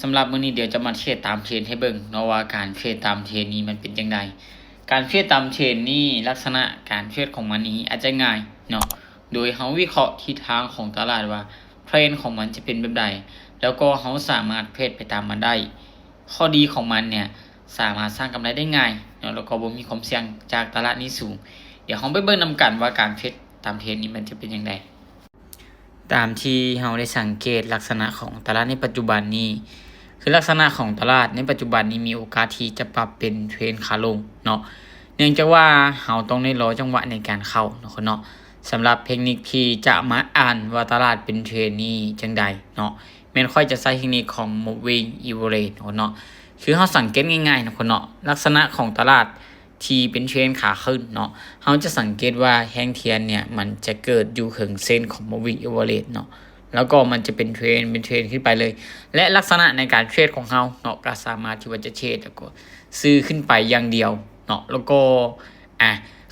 สำหรับมื้อนี้เดี๋ยวจะมาเทรดตามเทรนให้เบิ่งเนาะว่าการเทรดตามเทรนนี้มันเป็นจังไดการเทรดตามเทรนนี่ลักษณะการเทรดของมันนี้อาจจะง่ายเนาะโดยเฮาวิเคราะห์ทิศทางของตลาดว่าเทรนของมันจะเป็นแบบใดแล้วก็เฮาสามารถเทรดไปตามมันได้ข้อดีของมันเนี่ยสามารถสร้างกำไรได้ง่ายเนาะแล้วก็บ่มีความเสี่ยงจากตลาดนี้สูงเดี๋ยวเฮาไปเบิ่งนำกันว่าการเทรดตามเทรนนี้มันจะเป็นจังไดตามที่เฮาได้สังเกตลักษณะของตลาดในปัจจุบันนี้คือลักษณะของตลาดในปัจจุบันนี้มีโอกาสที่จะปรับเป็นเทรนขาลงเนาะเนื่องจากว่าเฮาต้องได้รอจังหวะในการเข้าเนาะสำหรับเทคนิคที่จะมาอ่านว่าตลาดเป็นเทรนนี้จังใดเนาะแม่นค่อยจะใช้เทคนิคของ moving average เนาะคือเฮาสังเกตง่ายๆเนาะลักษณะของตลาดที่เป็นเทรนขาขึ้นเนาะเฮาจะสังเกตว่าแท่งเทียนเนี่ยมันจะเกิดอยู่ถึงเส้นของ moving average เนาะแล้วก็มันจะเป็นเทรนขึ้นไปเลยและลักษณะในการเทรดของเฮาเนาะก็สามารถที่ว่าจะเทรดแล้วก็ซื้อขึ้นไปอย่างเดียวเนาะแล้วก็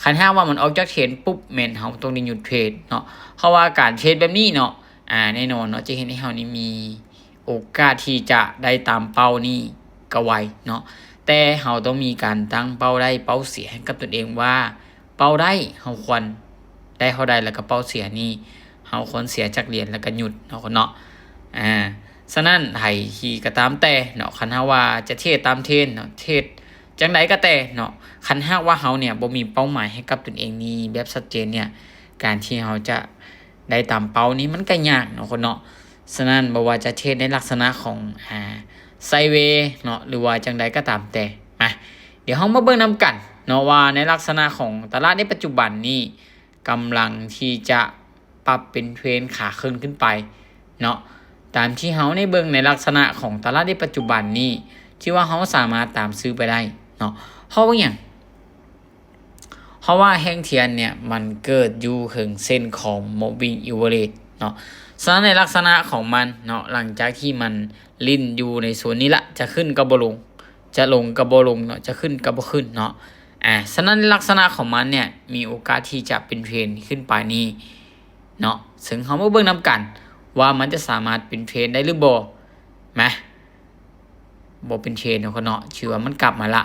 คันถ้าว่ามันออกจากเทรนปุ๊บแม่นเฮาต้องได้หยุดเทรดเนาะเพราะว่าการเทรดแบบนี้เนาะแน่นอนเนาะจะเห็นให้เฮานี่มีโอกาสที่จะได้ตามเป้านี่ก็ไวเนาะแต่เฮาต้องมีการตั้งเป้าได้เป้าเสียให้กับตนเองว่าเป้าได้เฮาควรได้เท่าใดแล้วก็เป้าเสียนี่เฮาควรเสียจากเหรียญแล้วก็หยุดเนาะฉะนั้นไผที่ก็ตามแต่เนาะคันเฮาว่าจะเทรดตามเทรนเนาะเทรดจังไดก็แต่เนาะคันหากว่าเฮาเนี่ยบ่มีเป้าหมายให้กับตนเองนี่แบบชัดเจนเนี่ยการที่เฮาจะได้ตามเป้านี้มันก็ยากเนาะคนเนาะฉะนั้นบ่ว่าจะเทรดในลักษณะของไซด์เวย์เนาะหรือว่าจังไดก็ตามแต่มาเดี๋ยวเฮามาเบิ่งนำกันเนาะว่าในลักษณะของตลาดในปัจจุบันนี้กำลังที่จะปรับเป็นเทรนขาขึ้นไปเนาะตามที่เฮาในเบิ่งในลักษณะของตลาดในปัจจุบันนี้ที่ว่าเฮาสามารถตามซื้อไปได้เนาะเพราะว่าหยังเพราะว่าแท่งเทียนเนี่ยมันเกิดอยู่ถึงเส้นของ moving average เนาะฉะนั้นในลักษณะของมันเนาะหลังจากที่มันลิ้นอยู่ในส่วนนี้ละจะขึ้นก็บ่ลงจะลงก็บ่ลงเนาะจะขึ้นก็บ่ขึ้นเนาะฉะนั้นลักษณะของมันเนี่ยมีโอกาสที่จะเป็นเทรนขึ้นไปนี้เนาะซึ่งเฮามาเบิ่งนำกันว่ามันจะสามารถเป็นเทรนได้หรือบ่มาบ่เป็นเทรนเนาะเนาะชื่อว่ามันกลับมาละ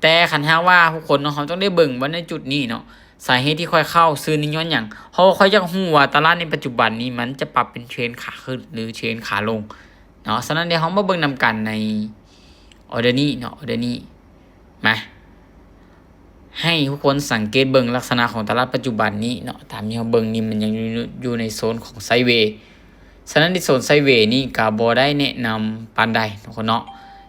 แต่คันหากว่าทุกคนเนาะเขาต้องได้เบิ่งว่าในจุดนี้เนาะสาเหตุที่ค่อยเข้าซื้อนี่ย้อนหยังเพราะค่อยอยากฮู้ว่าตลาดในปัจจุบันนี้มันจะปรับเป็นเทรนขาขึ้นหรือเทรนขาลงเนาะฉะนั้นเดี๋ยวเฮามาเบิ่งนำกันในออเดอร์นี้เนาะออเดอร์นี้มาให้ทุกคนสังเกตเบิ่งลักษณะของตลาดปัจจุบันนี้เนาะตามที่เฮาเบิ่งนี่มันยังอยู่ในโซนของไซด์เวย์ฉะนั้นในโซนไซด์เวย์นี่ก็บ่ได้แนะนำปานใดเนาะ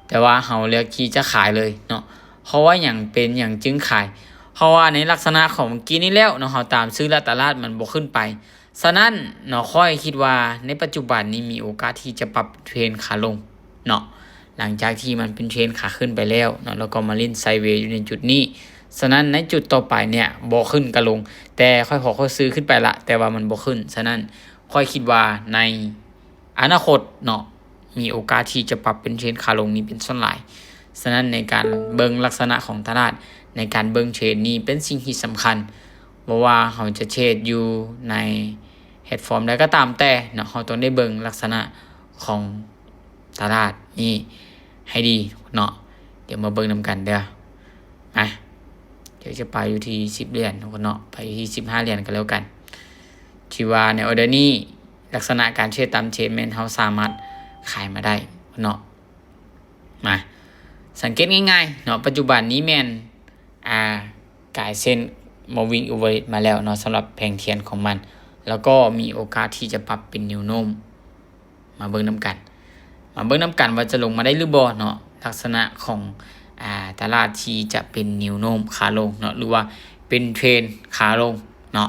แต่ว่าเฮาเลือกที่จะขายเลยเนาะเพราะว่าอย่างเป็นอย่างจึงขายเพราะว่าในลักษณะของเมื่อกี้นี้แล้วเนาะเฮาตามซื้อแล้วตลาดมันบ่ขึ้นไปฉะนั้นเนาะค่อยคิดว่าในปัจจุบันนี้มีโอกาสที่จะปรับเทรนขาลงเนาะหลังจากที่มันเป็นเทรนขาขึ้นไปแล้วเนาะแล้วก็มาเล่นไซด์เวย์อยู่ในจุดนี้ฉะนั้นในจุดต่อไปเนี่ยบ่ขึ้นก็ลงแต่ค่อยซื้อขึ้นไปละแต่ว่ามันบ่ขึ้นฉะนั้นค่อยคิดว่าในอนาคตเนาะมีโอกาสที่จะปรับเป็นเทรนขาลงนี้เป็นส่วนหลายฉะนั้นในการเบิ่งลักษณะของตลาดในการเบิ่งเทรนนี้เป็นสิ่งที่สำคัญบ่ว่าเราจะเทรดอยู่ในแพลตฟอร์มใดก็ตามแต่เนาะเราต้องได้เบิ่งลักษณะของตลาดนี้ให้ดีเนาะเดี๋ยวมาเบิ่งนำกันเด้อเดี๋ยวจะไปอยู่ที่10เหรียญเนาะไปที่15เหรียญกันแล้วกันที่ว่าในออเดอร์นี้ลักษณะการเทรดตามเทรนแม่นเฮาสามารถขายมาได้เนาะมาสังเกตง่ายๆเนาะปัจจุบันนี้แม่นกายเส้น moving average มาแล้วเนาะสำหรับแผงเทียนของมันแล้วก็มีโอกาสที่จะปรับเป็นแนวโน้มมาเบิ่งนำกันว่าจะลงมาได้หรือบ่เนาะลักษณะของตลาดที่จะเป็นแนวโน้มขาลงเนาะหรือว่าเป็นเทรนขาลงเนาะ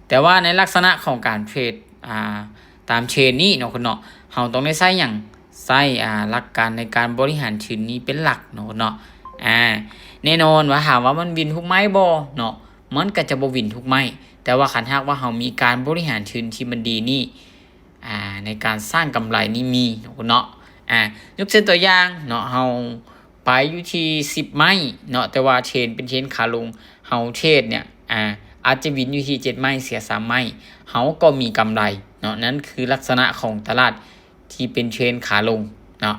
แต่ว่าในลักษณะของการเทรดตามเทรนนี้เนาะเฮาต้องได้ใช้หยังใช้หลักการในการบริหารทุนนี้เป็นหลักเนาะแน่นอนว่าถามว่ามันวินทุกไม้บ่เนาะมันก็จะบ่วินทุกไม้แต่ว่าคันหากว่าเฮามีการบริหารทุนที่มันดีนี่ในการสร้างกำไรนี่มีเนาะยกเช่นตัวอย่างเนาะเฮาไปอยู่ที่10ไม้เนาะแต่ว่าเทรนเป็นเทรนขาลงเฮาเทรดเนี่ยอาจจะวินอยู่ที่7ไม้เสีย3ไม้เฮาก็มีกำไรเนาะนั่นคือลักษณะของตลาดที่เป็นเทรนขาลงเนาะ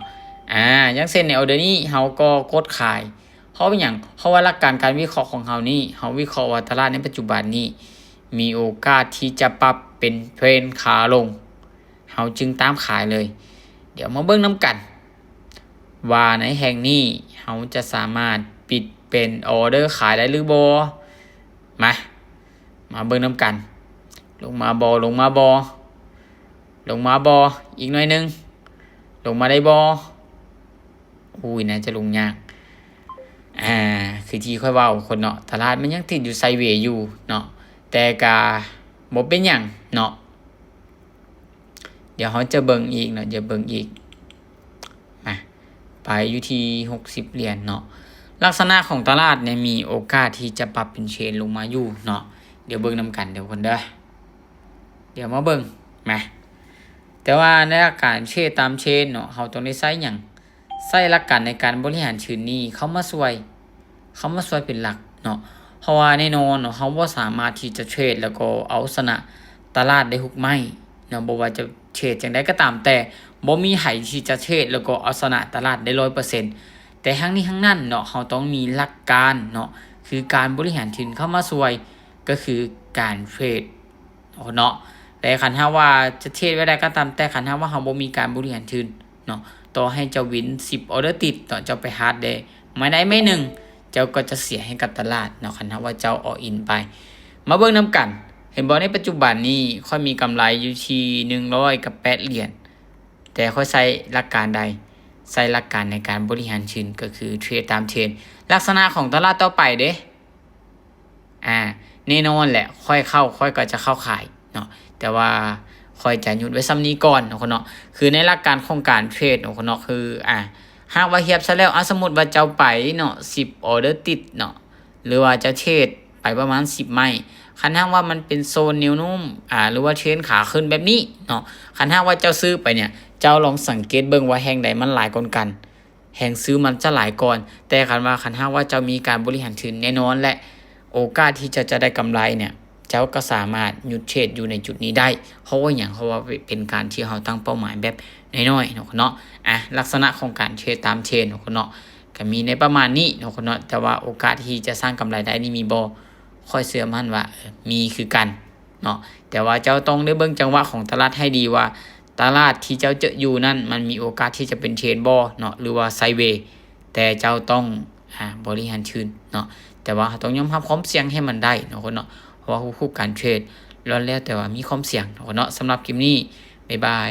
อย่างเช่นในออเดอร์นี้เฮาก็กดขายเพราะเป็นหยังเพราะว่าหลักการวิเคราะห์ของเฮานี่เฮาวิเคราะห์ว่าตลาดในปัจจุบันนี้มีโอกาสที่จะปรับเป็นเทรนขาลงเฮาจึงตามขายเลย เดี๋ยวมาเบิ่งนํกันว่าในแห่งนี้เฮาจะสามารถปิดเป็นออเดอร์ขายได้หรือบ่มาเบิ่งนํกันลงมาบ่อีกหน่อยนึงลงมาได้บ่อุ้ยน่าจะลงยากคือที่ค่อยเว้าคนเนาะตลาดมันยังติดอยู่ไซด์เวย์อยู่เนาะแต่ก็บ่เป็นหยังเนาะเดี๋ยวเราจะเบิ่งอีกเนาะไปอยู่ที่60เหรียญเนาะลักษณะของตลาดเนี่ยมีโอกาสที่จะปรับเป็นเชนลงมาอยู่เนาะเดี๋ยวเบิ่งนำกันเดี๋ยวคนเด้อเดี๋ยวมาเบิ่งแต่ว่าในหลักการเชนตามเชนเนาะเราต้องได้ใช้หยังใช้หลักการในการบริหารชื้นนี้เข้ามาช่วยเป็นหลักเนาะเพราะว่าแน่นอนเนาะเฮาบ่สามารถที่จะเทรดแล้วก็เอาชนะตลาดได้ทุกไม้เนาะบ่ว่าจะเทรดจังได๋ก็ตามแต่บ่มีไผที่จะเทรดแล้วก็เอาชนะตลาดได้ 100% แต่ทั้งนี้ทั้งนั้นเนาะเฮาต้องมีหลักการเนาะคือการบริหารทุนเข้ามาช่วยก็คือการเทรดเนาะแต่คันถ้าว่าจะเทรดไว้ได้ก็ตามแต่คันถ้าว่าเฮาบ่มีการบริหารทุนเนาะต่อให้เจ้าวิน10ออเดอร์ติดต่อเจ้าไปฮาร์ดได้ไม่ได้ไม่หนึ่งเจ้าก็จะเสียให้กับตลาดเนาะคันถ้าว่าเจ้าอออินไปมาเบิ่งนำกันเห็นบ่ในปัจจุบันนี้ค่อยมีกำไรอยู่ที่108เหรียญแต่ค่อยใช้หลักการใดใช้หลักการในการบริหารทุนก็คือเทรดตามเทรนลักษณะของตลาดต่อไปเด้แน่นอนแหละค่อยก็จะเข้าขายเนาะแต่ว่าค่อยจะหยุดไว้ซ้ำนี้ก่อนเนาะเนาะคือในหลักการของการเทรดเนาะเนาะคือหากว่าเทียบซะแล้วสมมุติว่าเจ้าไปเนาะ10ออเดอร์ติดเนาะหรือว่าจะเทรดไปประมาณ10ไม้คันถ้าว่ามันเป็นโซนนิ้วนุ่มหรือว่าเทรนขาขึ้นแบบนี้เนาะคันถ้าว่าเจ้าซื้อไปเนี่ยเจ้าลองสังเกตเบิ่งว่าแห่งใดมันหลายก่อนกันแห่งซื้อมันจะหลายก่อนแต่คันถ้าว่าเจ้ามีการบริหารทุนแน่นอนและโอกาสที่จะได้กำไรเนี่ยเจ้าก็สามารถหยุดเทรดอยู่ในจุดนี้ได้เพราะว่าอย่างเพราะว่าเป็นการที่เราตั้งเป้าหมายแบบน้อยๆเนาะเนาะลักษณะของการเทรดตามเทรนเนาะเนาะก็มีในประมาณนี้เนาะเนาะแต่ว่าโอกาสที่จะสร้างกำไรได้นี่มีบ่ค่อยเชื่อมั่นว่ามีคือกันเนาะแต่ว่าเจ้าต้องได้เบิ่งจังหวะของตลาดให้ดีว่าตลาดที่เจ้าจะอยู่นั่นมันมีโอกาสที่จะเป็นเทรนบ่เนาะหรือว่าไซด์เวย์แต่เจ้าต้องบริหารทุนเนาะแต่ว่าต้องยอมรับความเสี่ยงให้มันได้เนาะเนาะเพราะว่าคู่การเทรดแล้วแต่ว่ามีความเสี่ยงเนาะสำหรับคลิปนี้บ๊ายบาย